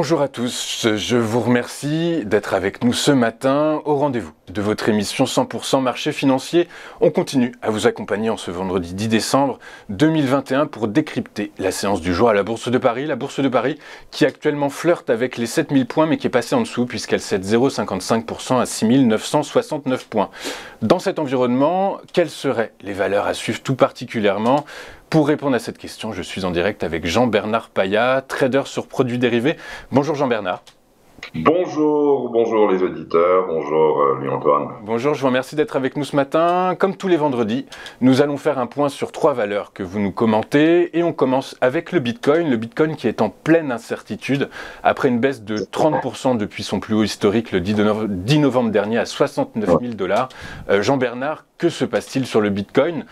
Bonjour à tous, je vous remercie d'être avec nous ce matin au rendez-vous de votre émission 100% marché financier. On continue à vous accompagner en ce vendredi 10 décembre 2021 pour décrypter la séance du jour à la Bourse de Paris. La Bourse de Paris qui actuellement flirte avec les 7000 points mais qui est passée en dessous puisqu'elle cède 0,55% à 6969 points. Dans cet environnement, quelles seraient les valeurs à suivre tout particulièrement ? Pour répondre à cette question, je suis en direct avec Jean-Bernard Payat, trader sur produits dérivés. Bonjour Jean-Bernard. Bonjour les auditeurs, bonjour Louis-Antoine. Bonjour, je vous remercie d'être avec nous ce matin. Comme tous les vendredis, nous allons faire un point sur trois valeurs que vous nous commentez et on commence avec le Bitcoin. Le Bitcoin qui est en pleine incertitude après une baisse de 30% depuis son plus haut historique le 10 novembre dernier à 69 000 $. Jean-Bernard, que se passe-t-il sur le Bitcoin ?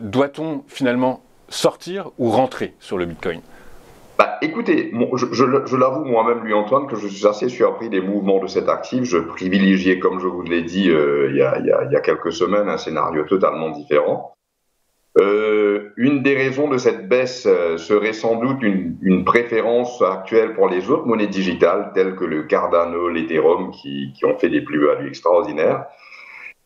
Doit-on finalement sortir ou rentrer sur le Bitcoin ? Écoutez, je l'avoue moi-même, Louis-Antoine, que je suis assez surpris des mouvements de cet actif. Je privilégiais, comme je vous l'ai dit il y a quelques semaines, un scénario totalement différent. Une des raisons de cette baisse serait sans doute une préférence actuelle pour les autres monnaies digitales, telles que le Cardano, l'Ethereum, qui ont fait des plus-values extraordinaires.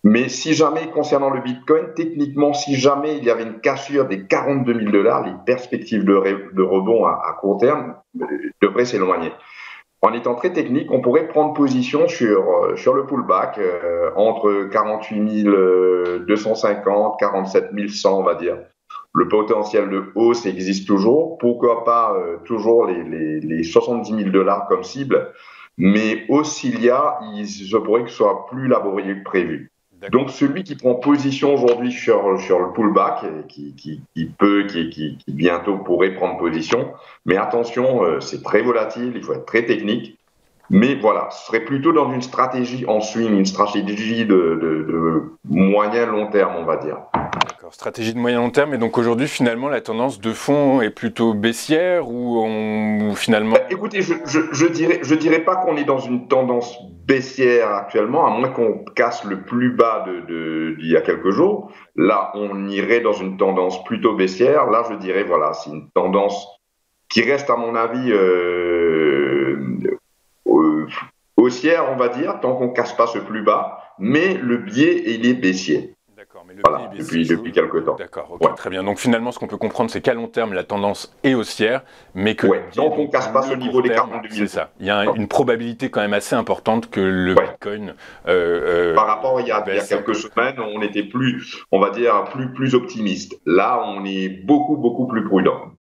Mais si jamais, concernant le Bitcoin, techniquement, si jamais il y avait une cassure des 42 000 $, les perspectives de rebond à court terme devraient s'éloigner. En étant très technique, on pourrait prendre position sur le pullback entre 48 250, 47 100, on va dire. Le potentiel de hausse existe toujours. Pourquoi pas toujours les 70 000 $ comme cible, mais s'il y a, il se pourrait que ce soit plus laborieux que prévu. Donc celui qui prend position aujourd'hui sur le pullback, qui bientôt pourrait prendre position, mais attention, c'est très volatile, il faut être très technique. Mais voilà, ce serait plutôt dans une stratégie en swing, une stratégie de moyen-long terme, on va dire. D'accord, stratégie de moyen-long terme. Et donc aujourd'hui, finalement, la tendance de fond est plutôt baissière ou finalement... Écoutez, je dirais pas qu'on est dans une tendance baissière actuellement, à moins qu'on casse le plus bas d'il y a quelques jours. Là, on irait dans une tendance plutôt baissière. Là, je dirais, voilà, c'est une tendance qui reste, à mon avis, haussière, on va dire, tant qu'on casse pas ce plus bas. Mais le biais, il est baissier. D'accord, mais voilà, depuis quelques temps. D'accord, ok, très bien. Donc finalement, ce qu'on peut comprendre, c'est qu'à long terme, la tendance est haussière, mais que tant qu'on ne casse pas ce niveau des 42 000. C'est ça. Il y a une probabilité quand même assez importante que le Bitcoin... Par rapport il y a quelques semaines, on était plus, on va dire, plus optimiste. Là, on est beaucoup plus prudent.